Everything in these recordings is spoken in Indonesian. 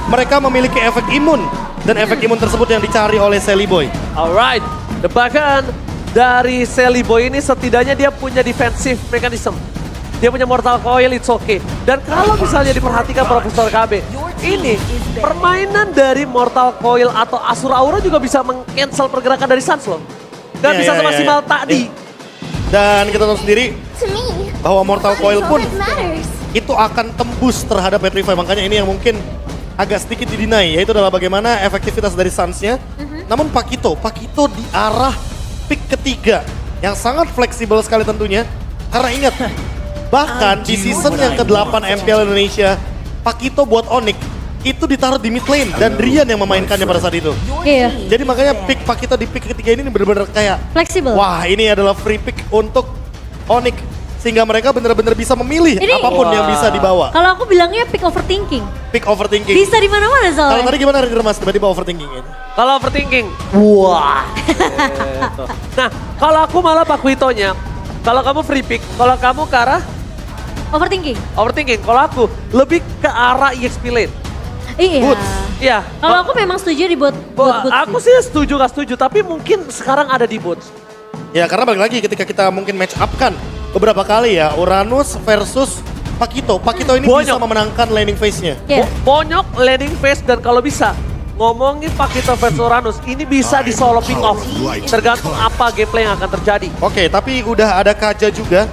mereka memiliki efek imun. Dan efek imun tersebut yang dicari oleh Sally Boy. Alright, bahkan dari Sally Boy ini setidaknya dia punya defensive mechanism. Dia punya Mortal Coil, it's okay. Dan kalau misalnya diperhatikan Profesor KB, ini permainan dari Mortal Coil atau Asura Aura juga bisa meng-cancel pergerakan dari Sans loh. Dan bisa semaksimal tadi. Dan kita tahu sendiri To me, bahwa Mortal Coil pun it matters. itu akan tembus terhadap Petrify. Makanya ini yang mungkin agak sedikit didinai, yaitu adalah bagaimana efektivitas dari Sans-nya. Namun Pakito di arah pick ketiga yang sangat fleksibel sekali tentunya. Karena ingat, bahkan di season yang ke-8 MPL Indonesia, Pakito buat Onyx itu ditaruh di mid lane dan Rian yang memainkannya pada saat itu. Iya, Jadi makanya pick Pakito di pick ketiga ini benar-benar kayak, fleksibel. wah ini adalah free pick untuk Onyx. Sehingga mereka benar-benar bisa memilih Ini- apapun yang bisa dibawa. Kalau aku bilangnya pick overthinking. Pick overthinking. Bisa di mana-mana Kalau soalnya. tadi gimana Ranger Mas tiba-tiba overthinking ini? Kalau overthinking, wah. Gitu. Nah, kalau aku malah Pakuitonya, kalau kamu free pick, kalau kamu ke arah Overthinking. overthinking, kalau aku lebih ke arah EXP lane. Iya. Boots. Iya. Kalau aku memang setuju di buat boots Aku sih. sih setuju gak setuju, tapi mungkin sekarang ada di boots. Ya karena balik lagi ketika kita mungkin match up kan beberapa kali ya Uranus versus Pakito. Pakito ini bisa Bonyok. memenangkan laning phase-nya. Iya. Bonyok, landing phase, dan kalau bisa ngomongin Pakito versus Uranus, ini bisa di solo pick off. Tergantung apa gameplay yang akan terjadi. Oke, tapi udah ada Kaja juga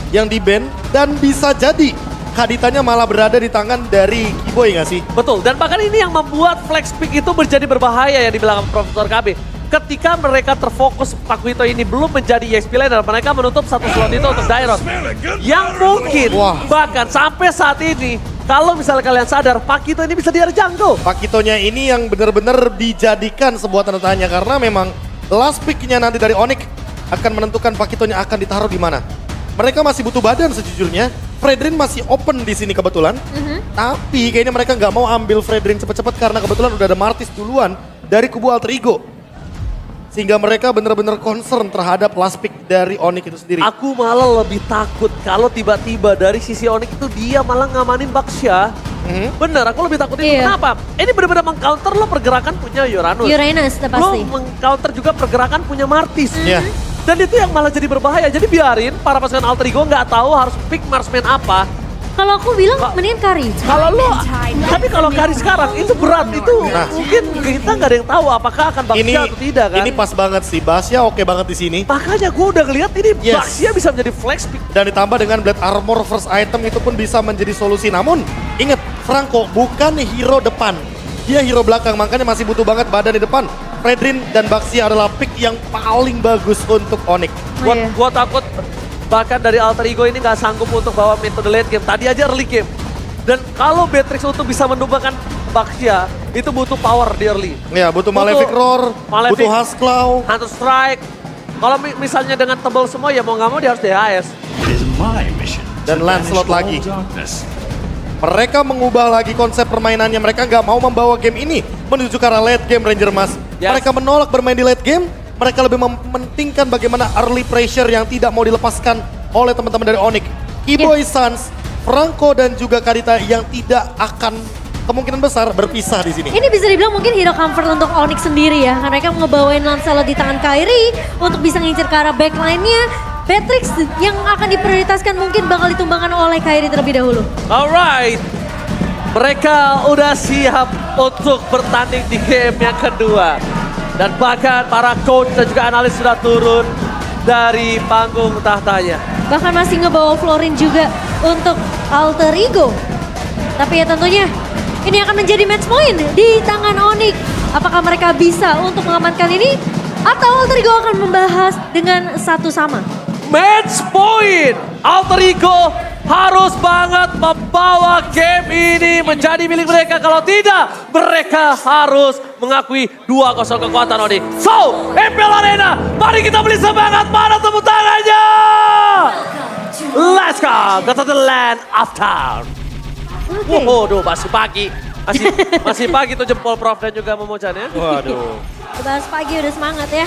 yang di-ban dan bisa jadi Kaditanya malah berada di tangan dari Kiboy nggak sih? Betul, dan bahkan ini yang membuat flex pick itu menjadi berbahaya yang dibilang Profesor KB. Ketika mereka terfokus Pakuito ini belum menjadi EXP lane dan mereka menutup satu slot itu untuk Dairon. Yang mungkin Wah. bahkan sampai saat ini, kalau misalnya kalian sadar, Pakito ini bisa di area jungle. Pakitonya ini yang benar-benar dijadikan sebuah tanda tanya karena memang last pick-nya nanti dari Onyx akan menentukan Pakitonya akan ditaruh di mana. Mereka masih butuh badan sejujurnya. Fredrin masih open di sini kebetulan. Tapi kayaknya mereka nggak mau ambil Fredrin cepet-cepet karena kebetulan udah ada Martis duluan dari kubu Alter Ego. Sehingga mereka benar-benar concern terhadap last pick dari Onyx itu sendiri. Aku malah lebih takut kalau tiba-tiba dari sisi Onyx itu dia malah ngamanin Baksha. Bener, aku lebih takut itu. Iya. Kenapa? Ini benar-benar meng-counter lo pergerakan punya Uranus. Uranus udah Lo pasti. meng-counter juga pergerakan punya Martis. Iya. Dan itu yang malah jadi berbahaya. Jadi biarin para pasukan Alter Ego nggak tahu harus pick marksman apa. Kalau aku bilang mendingan Kari. Kalau lo, tapi kalau Kari sekarang itu berat. Itu Nah. mungkin kita nggak ada yang tahu apakah akan Baksha atau tidak kan. Ini pas banget sih, Basya oke banget di sini. Makanya gue udah ngeliat ini Yes. Baksha bisa menjadi flex pick. Dan ditambah dengan Blade Armor first item itu pun bisa menjadi solusi. Namun ingat, Franco bukan hero depan. Dia hero belakang, makanya masih butuh banget badan di depan. Fredrin dan Baxia adalah pick yang paling bagus untuk Onyx. Oh, iya. Gua takut bahkan dari Alter Ego ini nggak sanggup untuk bawa metode late game. Tadi aja early game. Dan kalau Beatrix untuk bisa menumbangkan Baxia, itu butuh power di early. Ya, butuh Malefic Roar, Malefic. butuh Huskclaw. Hunter Strike. Kalau misalnya dengan tebal semua ya mau nggak mau dia harus DHS. It is my mission Dan to Lancelot banish all lagi. darkness. Mereka mengubah lagi konsep permainannya. Mereka nggak mau membawa game ini menuju ke arah late game, Ranger Mas. Yes. Mereka menolak bermain di late game. Mereka lebih mementingkan bagaimana early pressure yang tidak mau dilepaskan oleh teman-teman dari Onyx. Kiboy Sans, Franco dan juga Kadita yang tidak akan kemungkinan besar berpisah di sini. Ini bisa dibilang mungkin hero comfort untuk Onyx sendiri ya. Mereka ngebawain Lancelot di tangan Kairi untuk bisa ngincer ke arah backline-nya. Beatrix yang akan diprioritaskan mungkin bakal ditumbangkan oleh Kairi terlebih dahulu. Alright. Mereka udah siap untuk bertanding di game yang kedua. Dan bahkan para coach dan juga analis sudah turun dari panggung tahtanya. Bahkan masih ngebawa Florin juga untuk Alter Ego. Tapi ya tentunya ini akan menjadi match point di tangan Onyx. Apakah mereka bisa untuk mengamankan ini? Atau Alter Ego akan membahas dengan satu sama? Match point. Alter Ego harus banget membawa game ini menjadi milik mereka. Kalau tidak, mereka harus mengakui 2-0 kekuatan Onyx. So, MPL Arena, mari kita beri semangat. Mana tepuk tangannya? Let's go to the land of town. Oke. Waduh, masih pagi. Masih pagi tuh jempol Prof dan juga Momocan ya. Waduh. Bahas pagi udah semangat ya.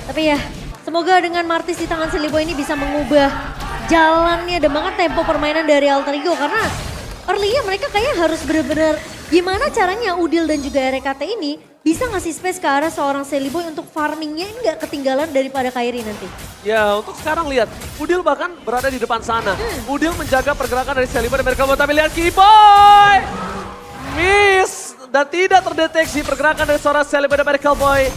Tapi ya, semoga dengan Martis di tangan Sally Boy ini bisa mengubah jalannya dan banget tempo permainan dari Alter Ego. Karena early-nya mereka kayaknya harus benar-benar gimana caranya Udil dan juga RKT ini bisa ngasih space ke arah seorang Celiboy untuk farmingnya ini nggak ketinggalan daripada Kairi nanti. Ya untuk sekarang lihat, Udil bahkan berada di depan sana. Udil menjaga pergerakan dari Celiboy dan mereka mau tapi lihat Keyboy! Miss! Dan tidak terdeteksi pergerakan dari seorang Celiboy dan Miracle Boy.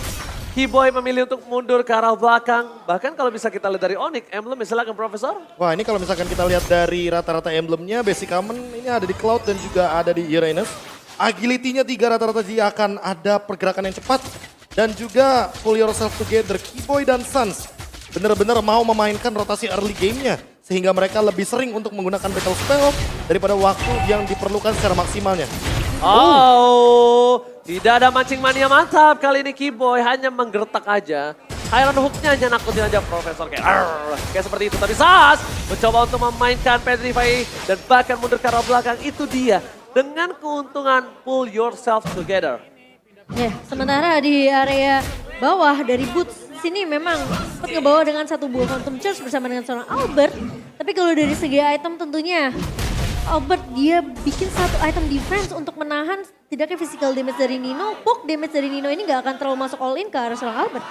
Keyboy memilih untuk mundur ke arah belakang. Bahkan kalau bisa kita lihat dari Onyx, emblem silakan Profesor. Wah ini kalau misalkan kita lihat dari rata-rata emblemnya, Basic Common ini ada di Cloud dan juga ada di Uranus. Agility-nya 3 rata-rata dia akan ada pergerakan yang cepat. Dan juga pull yourself together, Keyboy dan Suns benar-benar mau memainkan rotasi early game-nya. Sehingga mereka lebih sering untuk menggunakan battle spell daripada waktu yang diperlukan secara maksimalnya. Oh, tidak ada mancing mania mantap. Kali ini Keyboy hanya menggertak aja. Iron Hook-nya hanya nakutin aja Profesor kayak seperti itu. Tapi Sas mencoba untuk memainkan Petrify dan bahkan mundur ke arah belakang. Itu dia dengan keuntungan pull yourself together. Ya, sementara di area bawah dari Boots sini memang sempat ngebawa dengan satu buah Phantom Charge bersama dengan seorang Albert. Tapi kalau dari segi item tentunya Albert dia bikin satu item defense untuk menahan tidaknya physical damage dari Nino. Poke damage dari Nino ini gak akan terlalu masuk all in ke arah seorang Albert.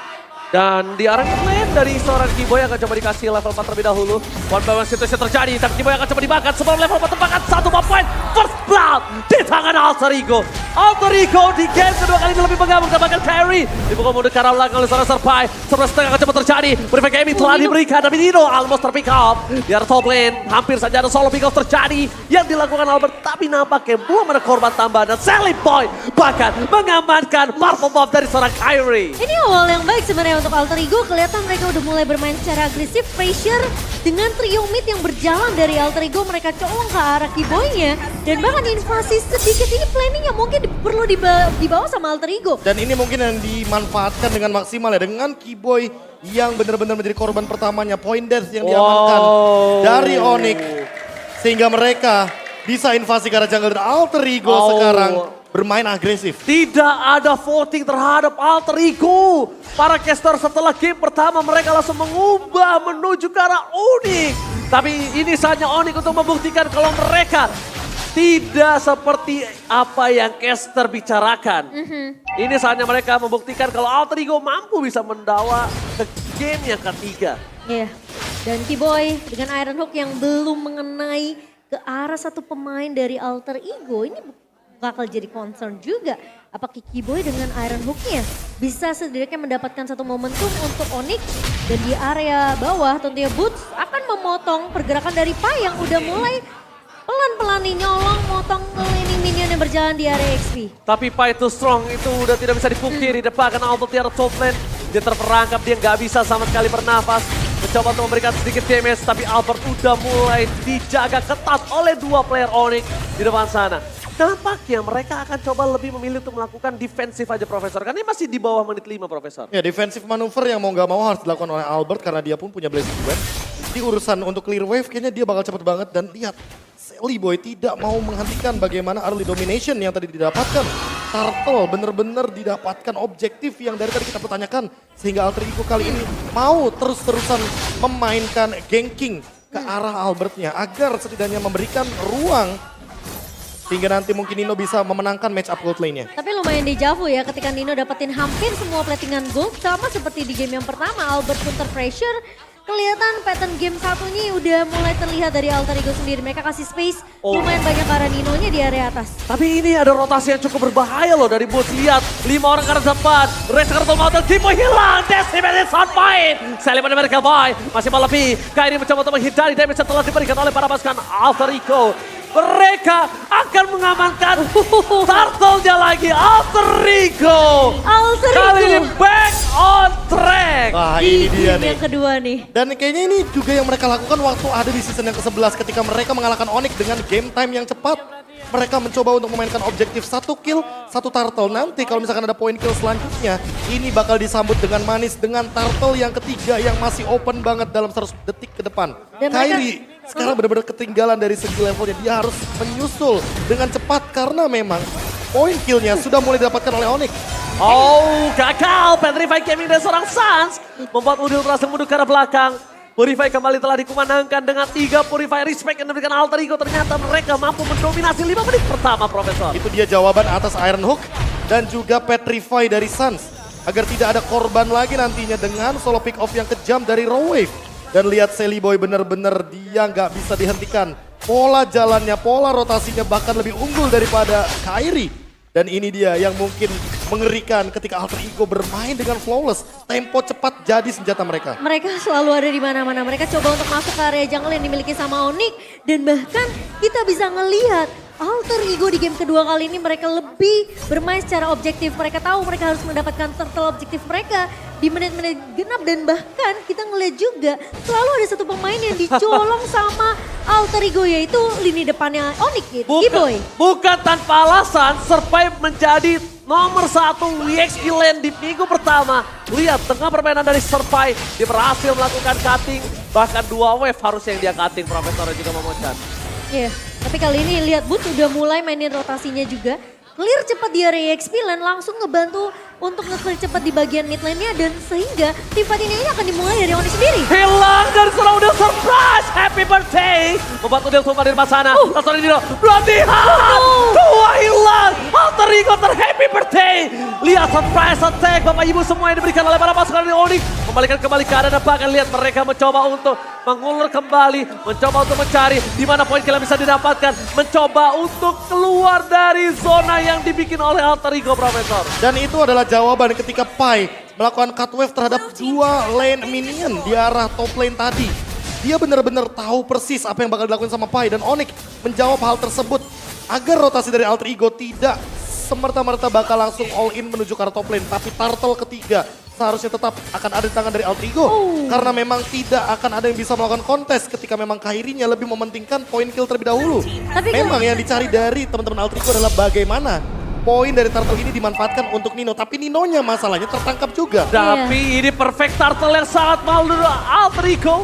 Dan di arah lane dari seorang Keyboy akan coba dikasih level 4 terlebih dahulu. One by one situasi terjadi, tapi Keyboy akan coba dimakan sebelum level 4 terbakar. 1 point, first blood di tangan Alter Ego. Alter Ego di game kedua kali ini lebih menggabung dan bahkan carry. Dipukul mundur ke arah belakang oleh seorang Serpai. 11 akan coba terjadi, Perfect Gaming telah diberikan, tapi Nino almost terpick up. Di arah top lane, hampir saja ada solo pick off terjadi yang dilakukan Albert. Tapi nampaknya belum ada korban tambahan dan Celiboy bahkan mengamankan Marvel Bomb dari seorang Kyrie. Ini awal yang baik sebenarnya untuk Alter Ego. Kelihatan mereka udah mulai bermain secara agresif, pressure dengan trio mid yang berjalan dari Alter Ego. Mereka colong ke arah Keyboy-nya dan bahkan invasi sedikit ini planningnya mungkin perlu dibawa sama Alter Ego. Dan ini mungkin yang dimanfaatkan dengan maksimal ya. Dengan Keyboy yang benar-benar menjadi korban pertamanya. Point death yang diamankan dari Onyx. Sehingga mereka bisa invasi ke arah jungle dan Alter Ego sekarang bermain agresif. Tidak ada voting terhadap Alter Ego. Para caster setelah game pertama mereka langsung mengubah menuju ke arah Onyx. Tapi ini saatnya Onyx untuk membuktikan kalau mereka tidak seperti apa yang caster bicarakan. Ini saatnya mereka membuktikan kalau Alter Ego mampu bisa mendawa ke game yang ketiga. Iya, dan Keyboy dengan Iron Hook yang belum mengenai ke arah satu pemain dari Alter Ego ini bakal jadi concern juga. Apakah Keyboy dengan Iron Hook-nya bisa setidaknya mendapatkan satu momentum untuk Onyx. Dan di area bawah tentunya Boots akan memotong pergerakan dari Pai yang udah mulai pelan-pelan nih nyolong motong laning minion yang berjalan di area XP. Tapi Pai too strong itu udah tidak bisa dipungkiri. Depan karena Albert di arah top lane. Dia terperangkap, dia nggak bisa sama sekali bernafas. Mencoba untuk memberikan sedikit damage, tapi Albert udah mulai dijaga ketat oleh dua player Onyx di depan sana. Nampaknya mereka akan coba lebih memilih untuk melakukan defensif aja Profesor. Karena ini masih di bawah menit 5 Profesor. Ya defensive manuver yang mau nggak mau harus dilakukan oleh Albert karena dia pun punya Blazing Web. Di urusan untuk clear wave kayaknya dia bakal cepet banget dan lihat Celiboy tidak mau menghentikan bagaimana early domination yang tadi didapatkan. Turtle bener-bener didapatkan objektif yang dari tadi kita pertanyakan. Sehingga Alter Ego kali ini mau terus-terusan memainkan ganking ke arah Albertnya. Agar setidaknya memberikan ruang hingga nanti mungkin Nino bisa memenangkan match up gold lane-nya. Tapi lumayan dejavu ya ketika Nino dapetin hampir semua platingan gold. Sama seperti di game yang pertama, Albert pun terpressure. Kelihatan pattern game satunya udah mulai terlihat dari Alter Ego sendiri. Mereka kasih space lumayan banyak ke arah Nino-nya di area atas. Tapi ini ada rotasi yang cukup berbahaya loh dari Boots. Lihat, 5 orang ke arah depan. Race ke arah Mountain, Keyboy hilang. Decimated Sunfight. Celiboy dan Miracle Boy masih melebih. Kairi mencoba untuk menghindari damage setelah diberikan oleh para pasukan Alter Ego. Mereka akan mengamankan Turtle-nya lagi, Alter Ego. Alter Kali ini Ego back on track. Wah di ini dia game nih. yang kedua nih. Dan kayaknya ini juga yang mereka lakukan waktu ada di season yang ke-11 ketika mereka mengalahkan Onyx dengan game time yang cepat. Mereka mencoba untuk memainkan objektif 1 kill, 1 turtle. Nanti kalau misalkan ada point kill selanjutnya, ini bakal disambut dengan manis dengan turtle yang ketiga yang masih open banget dalam 100 detik ke depan. Dan Kairi sekarang benar-benar ketinggalan dari segi levelnya. Dia harus menyusul dengan cepat karena memang point killnya sudah mulai didapatkan oleh Onyx. Oh, gagal. Petrify Gaming dari seorang Suns membuat Udil berhasil mundur ke arah belakang. Purify kembali telah dikumandangkan dengan 3 Purify respect yang diberikan Alter Ego. Ternyata mereka mampu mendominasi 5 menit pertama, Profesor. Itu dia jawaban atas Iron Hook dan juga Petrify dari Suns. Agar tidak ada korban lagi nantinya dengan solo pick off yang kejam dari Raw Wave. Dan lihat Sally Boy bener-bener dia nggak bisa dihentikan. Pola jalannya, pola rotasinya bahkan lebih unggul daripada Kairi. Dan ini dia yang mungkin mengerikan ketika Alter Ego bermain dengan flawless. Tempo cepat jadi senjata mereka. Mereka selalu ada di mana-mana. Mereka coba untuk masuk ke area jungle yang dimiliki sama Onyx. Dan bahkan kita bisa ngelihat Alter Ego di game kedua kali ini mereka lebih bermain secara objektif. Mereka tahu mereka harus mendapatkan turtle objektif mereka di menit-menit genap. Dan bahkan kita ngeliat juga selalu ada satu pemain yang dicolong sama Alter Ego, yaitu lini depannya Onyx, Giboy. Bukan tanpa alasan, Survive menjadi nomor 1 WXP lane di minggu pertama. Lihat tengah permainan dari Survive, dia berhasil melakukan cutting. Bahkan 2 wave harusnya yang dia cutting, Profesor juga Momochan. Iya, tapi kali ini lihat Boots udah mulai mainin rotasinya juga. Clear cepat di area EXP lane, langsung ngebantu untuk nge-clear cepat di bagian mid lane-nya. Dan sehingga tim fight ini akan dimulai dari Onyx sendiri. Hilang dari seorang Udil surprise, happy birthday. Membuat Udil tumpah dari sana, langsung Dino, berhentian. 2 hilang, Alter Ego happy birthday. Lihat surprise attack Bapak Ibu semua yang diberikan oleh para pasukan dari Onyx. Membalikan kembali keadaan dan bahkan lihat mereka mencoba untuk mengulur kembali, mencoba untuk mencari di mana poin kill bisa didapatkan, mencoba untuk keluar dari zona yang dibikin oleh Alter Ego, Profesor. Dan itu adalah jawaban ketika Pai melakukan cut wave terhadap 2 lane minion di arah top lane tadi. Dia benar-benar tahu persis apa yang bakal dilakukan sama Pai dan Onyx menjawab hal tersebut agar rotasi dari Alter Ego tidak semerta-merta bakal langsung all in menuju ke arah top lane. Tapi turtle ketiga seharusnya tetap akan ada di tangan dari Alter Ego. Karena memang tidak akan ada yang bisa melakukan kontes ketika memang Kairinya lebih mementingkan poin kill terlebih dahulu. Tapi memang yang dicari dari teman-teman Alter Ego adalah bagaimana poin dari turtle ini dimanfaatkan untuk Nino. Tapi Ninonya masalahnya tertangkap juga. Tapi ini perfect turtle yang sangat mahal dari Alter Ego.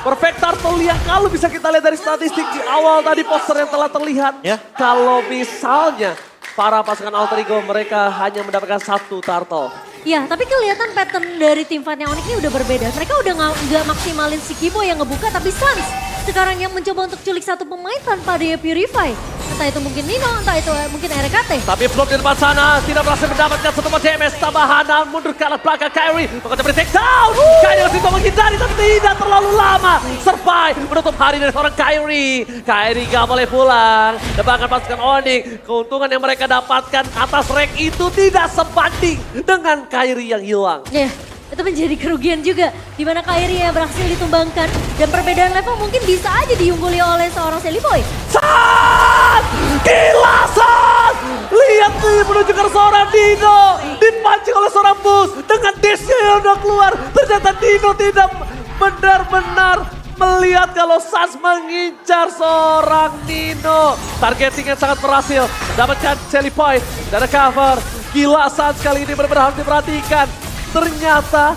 Perfect turtle yang kalau bisa kita lihat dari statistik di awal tadi poster yang telah terlihat. Ya. Kalau misalnya para pasukan Alter Ego mereka hanya mendapatkan 1 turtle. Ya, tapi kelihatan pattern dari tim fightnya Onyx ini udah berbeda. Mereka udah nggak maksimalin si Giboy yang ngebuka, tapi Suns sekarang yang mencoba untuk culik satu pemain tanpa dia Purify. Entah itu mungkin Nino, entah itu mungkin RKT. Tapi flop di depan sana tidak berhasil mendapatkan satu DMS tambahan. Mundur ke arah belakang Kairi. Mencoba beri take down. Kairi masih coba menghindari tapi tidak terlalu lama. Survive menutup hari dari seorang Kairi. Kairi gak boleh pulang. Dan bahkan pasukan Onyx, keuntungan yang mereka dapatkan atas rank itu tidak sebanding dengan Kairi yang hilang. Ya, itu menjadi kerugian juga. Di mana Kairi yang berhasil ditumbangkan. Dan perbedaan level mungkin bisa aja diungguli oleh seorang Sally Boy. Sat! Gila Sat! Lihat nih menuju ke seorang Dino. Dipancing oleh seorang Bus. Dengan dashnya yang udah keluar. Ternyata Dino tidak benar-benar melihat kalau Sans mengincar seorang Nino. Targeting yang sangat berhasil. Mendapatkan Sally Boy. Dan ada cover. Gila Sans kali ini benar-benar harus diperhatikan. Ternyata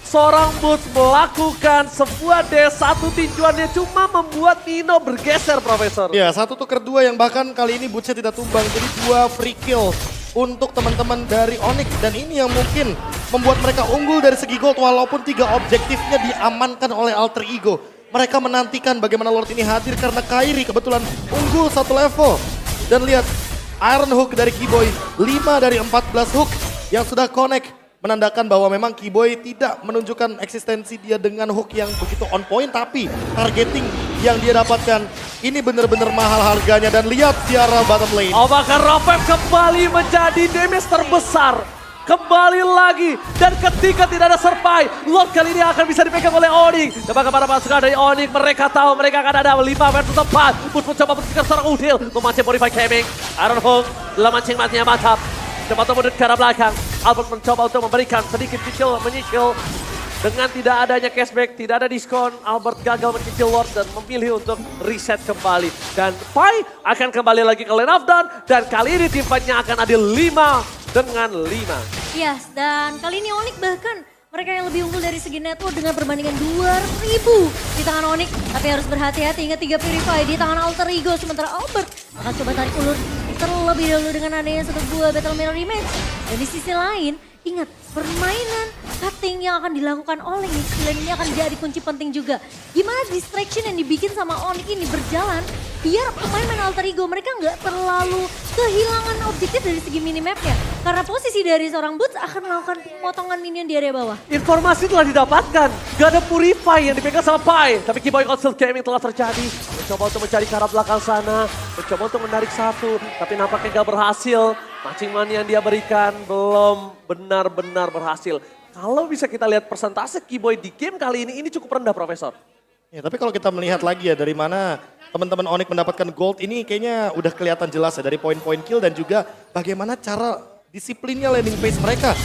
seorang Boots melakukan sebuah D1 tinjuannya cuma membuat Nino bergeser, Profesor. Ya, 1 tuker 2 yang bahkan kali ini Bootsnya tidak tumbang. Jadi 2 free kill untuk teman-teman dari Onyx. Dan ini yang mungkin membuat mereka unggul dari segi gold walaupun 3 objektifnya diamankan oleh Alter Ego. Mereka menantikan bagaimana Lord ini hadir karena Kairi kebetulan unggul 1 level. Dan lihat Iron Hook dari Giboy, 5 dari 14 hook yang sudah connect. Menandakan bahwa memang Giboy tidak menunjukkan eksistensi dia dengan hook yang begitu on point. Tapi targeting yang dia dapatkan ini benar-benar mahal harganya. Dan lihat Tiara bottom lane. Oh bahkan Rovep kembali menjadi damage terbesar. Kembali lagi. Dan ketika tidak ada survive, Lord kali ini akan bisa dipegang oleh Onyx. Dan bahkan para pasukan dari Onyx mereka tahu mereka akan ada 5 versus 4. Boots mencoba mencegat seorang Udil. Memancing Purify Gaming. Iron Hook dalam mancing-mancingnya mantap. Coba mundur ke arah belakang. Albert mencoba untuk memberikan sedikit menyicil. Dengan tidak adanya cashback, tidak ada diskon. Albert gagal mencicil Lord dan memilih untuk reset kembali. Dan Pai akan kembali lagi ke Lane of Dawn. Dan kali ini tim fight-nya akan adil 5 dengan 5. Yes, dan kali ini Onyx bahkan mereka yang lebih unggul dari segi network dengan perbandingan 2000 di tangan Onyx. Tapi harus berhati-hati, ingat 3 Purify di tangan Alter Ego. Sementara Albert akan coba tarik ulur terlebih dahulu dengan adanya 1 buah Battle Mirror Rematch. Dan di sisi lain, Ingat, permainan cutting yang akan dilakukan oleh Mixlane ini akan jadi kunci penting juga. Gimana distraction yang dibikin sama Onyx ini berjalan, biar pemain-pemain Alter Ego mereka nggak terlalu kehilangan objektif dari segi minimapnya. Karena posisi dari seorang Boots akan melakukan pemotongan minion di area bawah. Informasi telah didapatkan. Gak ada Purify yang dipegang sama Pai. Tapi Keyboy Council Gaming telah terjadi. Mencoba untuk mencari ke arah belakang sana. Mencoba untuk menarik satu. Tapi nampaknya gak berhasil. Mancing money yang dia berikan belum benar-benar berhasil. Kalau bisa kita lihat persentase Keyboy di game kali ini cukup rendah, Profesor. Ya, tapi kalau kita melihat lagi ya dari mana teman-teman Onyx mendapatkan gold ini kayaknya udah kelihatan jelas ya dari poin-poin kill dan juga bagaimana cara disiplinnya landing phase mereka.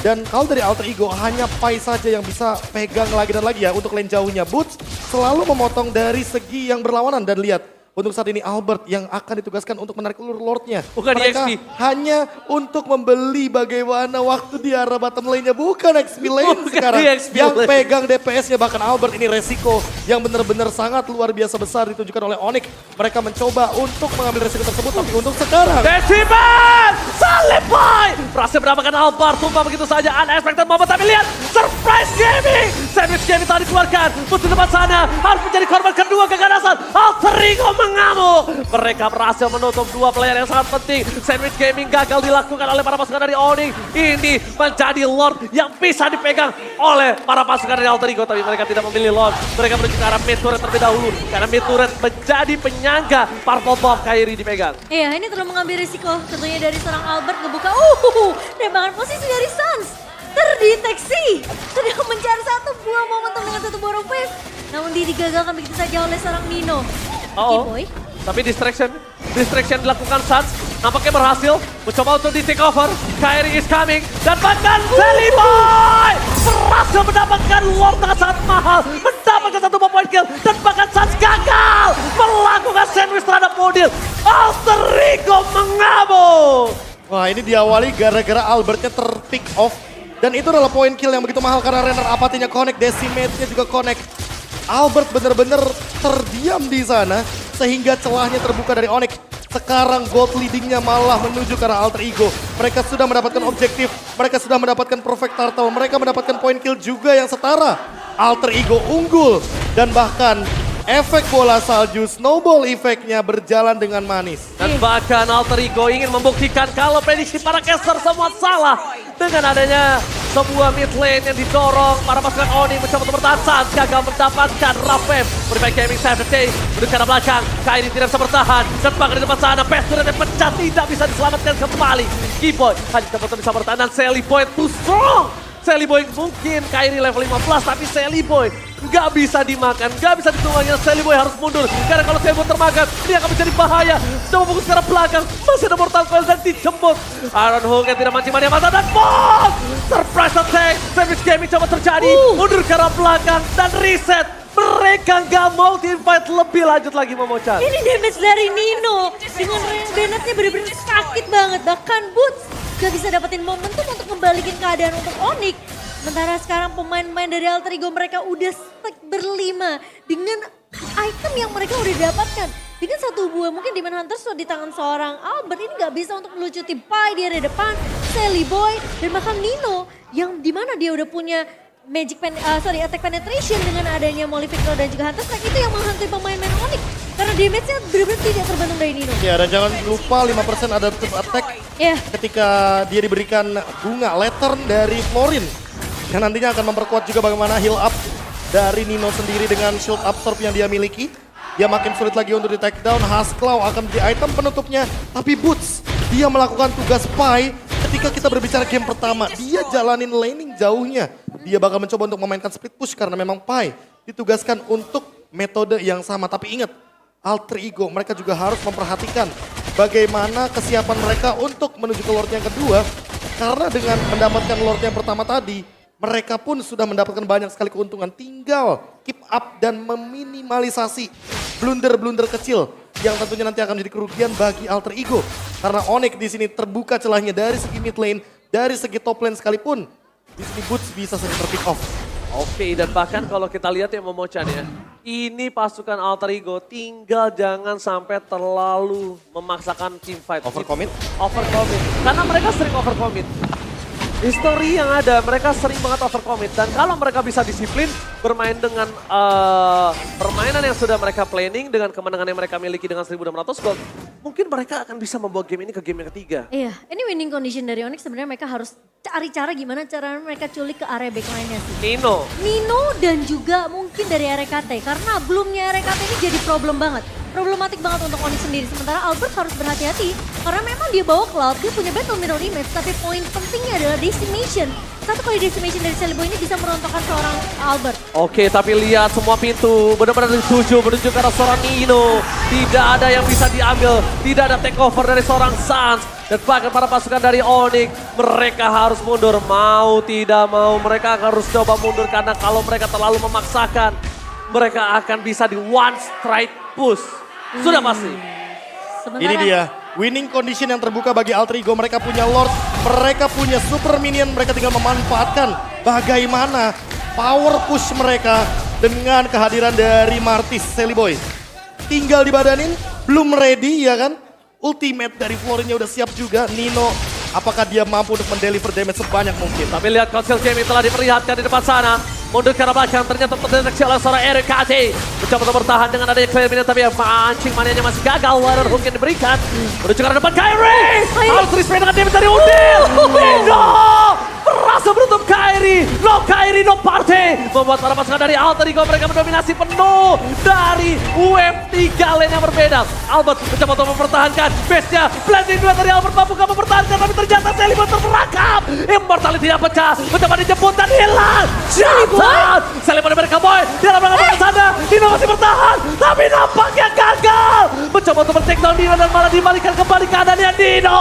Dan kalau dari Alter Ego hanya Pai saja yang bisa pegang lagi dan lagi ya untuk lane jauhnya. Boots selalu memotong dari segi yang berlawanan dan lihat untuk saat ini Albert yang akan ditugaskan untuk menarik ulur Lordnya. Bukan Mereka EXP. hanya untuk membeli bagaimana waktu di arah bottom lane-nya. Bukan XP lane Bukan sekarang. EXP Yang lane. pegang DPS-nya bahkan Albert ini resiko yang benar-benar sangat luar biasa besar ditunjukkan oleh Onyx. Mereka mencoba untuk mengambil resiko tersebut tapi untuk sekarang. Deciman! Salepai! Berhasil mendapatkan Albert, tumpah begitu saja. Unexpected moment, tapi lihat! Surprise Gaming! Sandwich Gaming telah dikeluarkan. Boots di depan sana harus menjadi korban kedua keganasan. Alter Ego mengamuk. Mereka berhasil menutup dua player yang sangat penting. Sandwich Gaming gagal dilakukan oleh para pasukan dari Onyx. Ini menjadi Lord yang bisa dipegang oleh para pasukan dari Alter Ego. Tapi mereka tidak memilih Lord. Mereka menuju ke arah mid turret terlebih dahulu. Karena mid turret menjadi penyangga Purple Bomb Kairi dipegang. Iya, ini terlalu mengambil risiko tentunya dari seorang Albert ngebuka. Tembakan posisi dari Suns terdeteksi. Sedang mencari satu buah momentum dengan satu borong face. Namun digagalkan begitu saja oleh seorang Nino. Keyboy. Tapi distraction dilakukan Suns. Nampaknya berhasil. Mencoba untuk di take over. Kairi is coming. Dan bahkan Seliboy berhasil mendapatkan Lord dengan sangat mahal. Mendapatkan satu point kill. Dan bahkan Suns gagal melakukan sandwich terhadap Modil. Alter Ego mengamuk. Wah, ini diawali gara-gara Albertnya ter-pick off. Dan itu adalah poin kill yang begitu mahal karena Renner apatinya connect, Decimate-nya juga connect. Albert benar-benar terdiam di sana sehingga celahnya terbuka dari Onyx. Sekarang gold leadingnya malah menuju ke arah Alter Ego. Mereka sudah mendapatkan objektif, mereka sudah mendapatkan perfect turtle, mereka mendapatkan point kill juga yang setara. Alter Ego unggul dan bahkan efek bola salju snowball efeknya berjalan dengan manis. Dan bahkan Alter Ego ingin membuktikan kalau prediksi para caster semua salah. Dengan adanya sebuah mid lane yang didorong, para pasukan Onyx mencoba untuk bertahan. Suns gagal mendapatkan Rapem. Bermain gaming safety, menuju ke arah belakang. Kairi tidak bisa bertahan. Dan bahkan di depan sana, Pestur yang pecah tidak bisa diselamatkan kembali. Keyboy hanya dapat bisa bertahan dan Seliboy too strong. Seliboy mungkin Kairi level 15 tapi Seliboy nggak bisa dimakan, nggak bisa ditunggangi. Seliboy harus mundur karena kalau Seliboy termakan dia akan menjadi bahaya. Coba fokus ke arah belakang, masih ada Mortal Coil dan dijemput. Iron Hulk yang tidak mancing-mancing mata dan boss! Surprise attack, Savage Gaming coba terjadi. Mundur ke arah belakang dan reset. Mereka nggak mau di-invite lebih lanjut lagi Momo-chan. Ini damage dari Nino. Dengan Bennett-nya bener-bener sakit banget. Bahkan Boots gak bisa dapetin momentum untuk membalikin keadaan untuk Onyx. Sementara sekarang pemain-pemain dari Alter Ego mereka udah stack berlima. Dengan item yang mereka udah dapatkan. Dengan satu buah mungkin Demon Hunter sudah di tangan seorang Albert. Ini gak bisa untuk melucuti Pai di area depan. Seliboy dan bahkan Nino. Yang dimana dia udah punya attack penetration dengan adanya Molly Victor dan juga Hunter Strike itu yang menghantui pemain-pemain Onyx. Karena damage-nya benar-benar tidak terbantu dari Nino. Ya, dan jangan lupa 5% adaptive attack ketika dia diberikan bunga Lantern dari Florin. Yang nantinya akan memperkuat juga bagaimana heal up dari Nino sendiri dengan shield absorb yang dia miliki. Dia makin sulit lagi untuk di take down. Hasklaw akan menjadi item penutupnya. Tapi Boots, dia melakukan tugas Pai ketika kita berbicara game pertama. Dia jalanin laning jauhnya. Dia bakal mencoba untuk memainkan split push karena memang Pai ditugaskan untuk metode yang sama. Tapi ingat, Alter Ego mereka juga harus memperhatikan bagaimana kesiapan mereka untuk menuju ke Lord yang kedua. Karena dengan mendapatkan Lord yang pertama tadi, mereka pun sudah mendapatkan banyak sekali keuntungan. Tinggal keep up dan meminimalisasi blunder-blunder kecil yang tentunya nanti akan menjadi kerugian bagi Alter Ego. Karena Onyx di sini terbuka celahnya dari segi mid lane, dari segi top lane sekalipun. Di sini Boots bisa saja terpick off. Oke, dan bahkan kalau kita lihat ya Momo-chan ya, ini pasukan Alter Ego tinggal jangan sampai terlalu memaksakan team fight. Overcommit? Overcommit, karena mereka sering overcommit. History yang ada, mereka sering banget overcommit. Dan kalau mereka bisa disiplin, bermain dengan permainan yang sudah mereka planning, dengan kemenangan yang mereka miliki dengan 1.600 gold, mungkin mereka akan bisa membawa game ini ke game yang ketiga. Iya, ini winning condition dari Onyx sebenarnya mereka harus cari cara gimana cara mereka culik ke area backline-nya sih. Nino dan juga mungkin dari RKT karena belumnya RKT ini jadi problematik banget untuk Onyx sendiri. Sementara Albert harus berhati-hati karena memang dia bawa Cloud, dia punya battle mirror image, tapi poin pentingnya adalah decimation. Satu kali decimation dari Celiboy ini bisa merontokkan seorang Albert. Oke, tapi lihat semua pintu benar-benar dituju menuju ke arah seorang Nino. Tidak ada yang bisa diambil, tidak ada takeover dari seorang Suns. Dan bahkan para pasukan dari Onyx, mereka harus mundur. Mau tidak mau, mereka harus coba mundur karena kalau mereka terlalu memaksakan, mereka akan bisa di one strike push. Sudah pasti. Sementara, Ini dia, winning condition yang terbuka bagi Alter Ego. Mereka punya Lord, mereka punya super minion, mereka tinggal memanfaatkan bagaimana power push mereka dengan kehadiran dari Martis Celiboy. Tinggal dibadanin, belum ready ya kan? Ultimate dari Florinnya udah siap juga. Nino, apakah dia mampu untuk mendeliver damage sebanyak mungkin? Tapi lihat Council Gaming telah diperlihatkan di depan sana. Mundur ke arah belakang, ternyata terdeteksi oleh seorang RKT. Mencoba untuk bertahan dengan adanya clear minute, tapi mancing manianya masih gagal. Warner Hook yang diberikan. Menuju ke arah depan Kyrie. Harus respect dengan damage dari Udil. Nino berhasil menutup Kyrie. No Kyrie, no party. Membuat para pasukan dari Alter Ego mereka mendominasi penuh dari wave 3 lane yang berbeda. Albert mencoba untuk mempertahankan base-nya. Blending dua dari Albert mampu mempertahankan, tapi ternyata Celiboy terperangkap. Immortality yang pecah. Mencoba dijemput dan hilang. Celiboy dari Cowboy. Dia dalam ke sana. Nino masih bertahan. Tapi nampaknya gagal. Mencoba untuk men-take down Nino dan malah dibalikan kembali keadaannya Nino.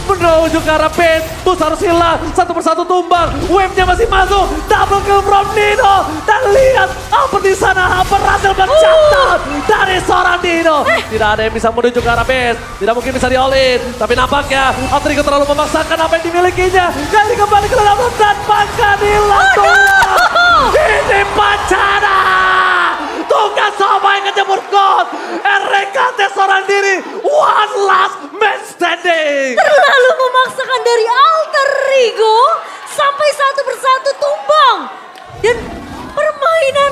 Menuju ke arah pin. Bus harus hilang. Satu persatu tumbang. Wave-nya masih masuk. Double kill from Nino. Dan lihat Albert di sana berhasil mencatat dari seorang Nino. Tidak ada yang bisa menuju ke arah base. Tidak mungkin bisa di-all-in. Tapi nampaknya Alter Ego terlalu memaksakan apa yang dimilikinya. Kali kembali ke dalam dan bahkan hilang tulang. Ini Pancana. Tugas sama yang kejebur God. RKT seorang diri. One last man standing. terlalu memaksakan dari Alter Ego sampai satu persatu tumbang. Dan permainan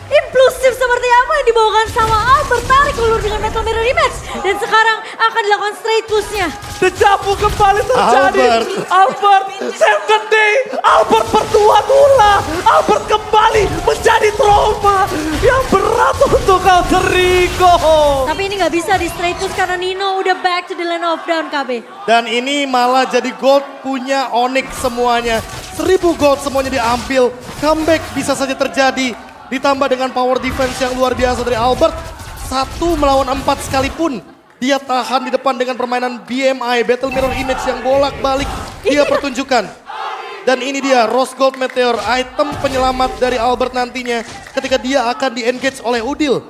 impulsif seperti apa yang dibawakan sama Albert, tarik ulur dengan Metal Mirror Image. Dan sekarang akan dilakukan straight push-nya. Dejavu kembali terjadi. Albert save the day. Albert berdua tulah. Albert kembali menjadi trauma yang berat untuk Alter Ego. Tapi ini nggak bisa di straight push karena Nino udah back to the lane of down KB. Dan ini malah jadi gold punya Onyx semuanya. 1000 gold semuanya diambil. Comeback bisa saja terjadi. Ditambah dengan power defense yang luar biasa dari Albert. 1 melawan 4 sekalipun. Dia tahan di depan dengan permainan BMI, Battle Mirror Image yang bolak-balik dia pertunjukkan. Dan ini dia Rose Gold Meteor, item penyelamat dari Albert nantinya ketika dia akan di-engage oleh Udil.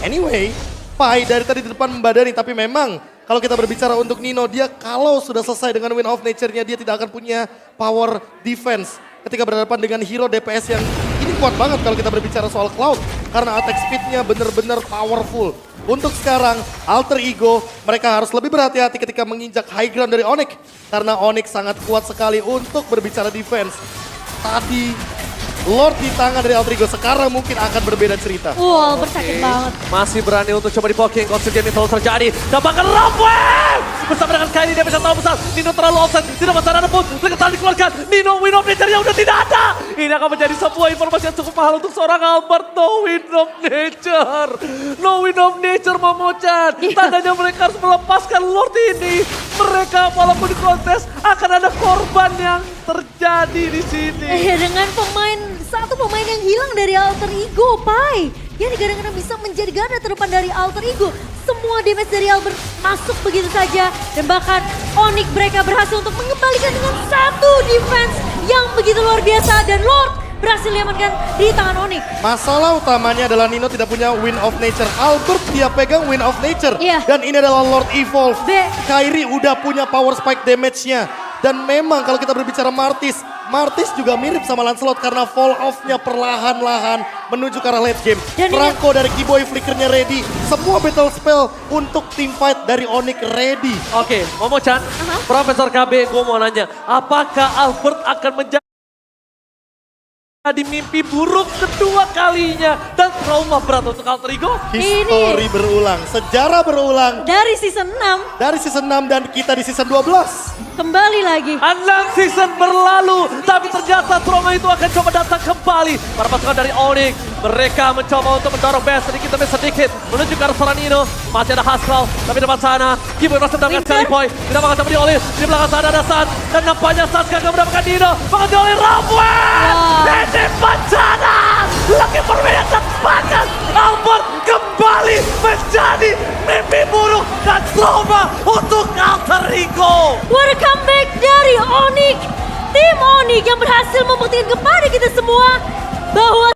Anyway, Pai dari tadi di depan membadani, tapi memang kalau kita berbicara untuk Nino, dia kalau sudah selesai dengan Win of Nature-nya, dia tidak akan punya power defense ketika berhadapan dengan hero DPS yang ini kuat banget kalau kita berbicara soal Cloud. Karena attack speed-nya benar-benar powerful. Untuk sekarang, Alter Ego, mereka harus lebih berhati-hati ketika menginjak high ground dari Onyx. Karena Onyx sangat kuat sekali untuk berbicara defense. Tadi, Lord di tangan dari Alter Ego, sekarang mungkin akan berbeda cerita. Albert sakit banget. Masih berani untuk coba di-poking, Council Gaming terlalu terjadi. Dapatkan Rampwave! Bersama dengan Kylie dia bisa terlalu besar. Nino terlalu offset, tidak masalah ada pun. Mereka dikeluarkan, Nino win of nature-nya udah tidak ada. Ini akan menjadi sebuah informasi yang cukup mahal untuk seorang Albert. No win of nature. No win of nature Momo-chan. Tandanya mereka harus melepaskan Lord ini. Mereka walaupun di kontes akan ada korban yang terjadi di sini. Dengan satu pemain yang hilang dari Alter Ego, Pai. Yang kadang-kadang bisa menjadi garda terdepan dari Alter Ego. Semua damage dari Albert masuk begitu saja. Dan bahkan Onyx mereka berhasil untuk mengembalikan dengan satu defense yang begitu luar biasa. Dan Lord berhasil diamankan di tangan Onyx. Masalah utamanya adalah Nino tidak punya Win of Nature. Albert dia pegang Win of Nature. Iya. Dan ini adalah Lord Evolve. B. Kyrie udah punya power spike damage-nya. Dan memang kalau kita berbicara Martis, Martis juga mirip sama Lancelot karena fall off-nya perlahan-lahan menuju ke arah late game. Dan ini- Franco dari Keyboy flickernya ready. Semua battle spell untuk team fight dari Onyx ready. Oke, Momo-chan, Profesor KB, gue mau nanya, apakah Albert akan menjadi mimpi buruk kedua kalinya dan trauma berat untuk Alter Ego? History berulang, sejarah berulang Dari season 6 dari season 6 dan kita di season 12. kembali lagi. 6 season berlalu, tapi ternyata trauma itu akan coba datang kembali. Para pasukan dari Onyx, mereka mencoba untuk mendorong best sedikit demi sedikit menuju ke arah Soranino. Masih ada Haskell, tapi depan sana Keyboy masih mendapatkan Winter. Sally tidak bakal sampai diolih. Di belakang sana ada San, dan nampaknya San gagal mendapatkan Dino. Bakal diolih Ramwell! Di depan sana, lagi permainan banget. Albert kembali menjadi mimpi buruk dan trauma untuk Alter Ego. What a comeback dari Onyx. Tim Onyx yang berhasil membuktikan kepada kita semua bahwa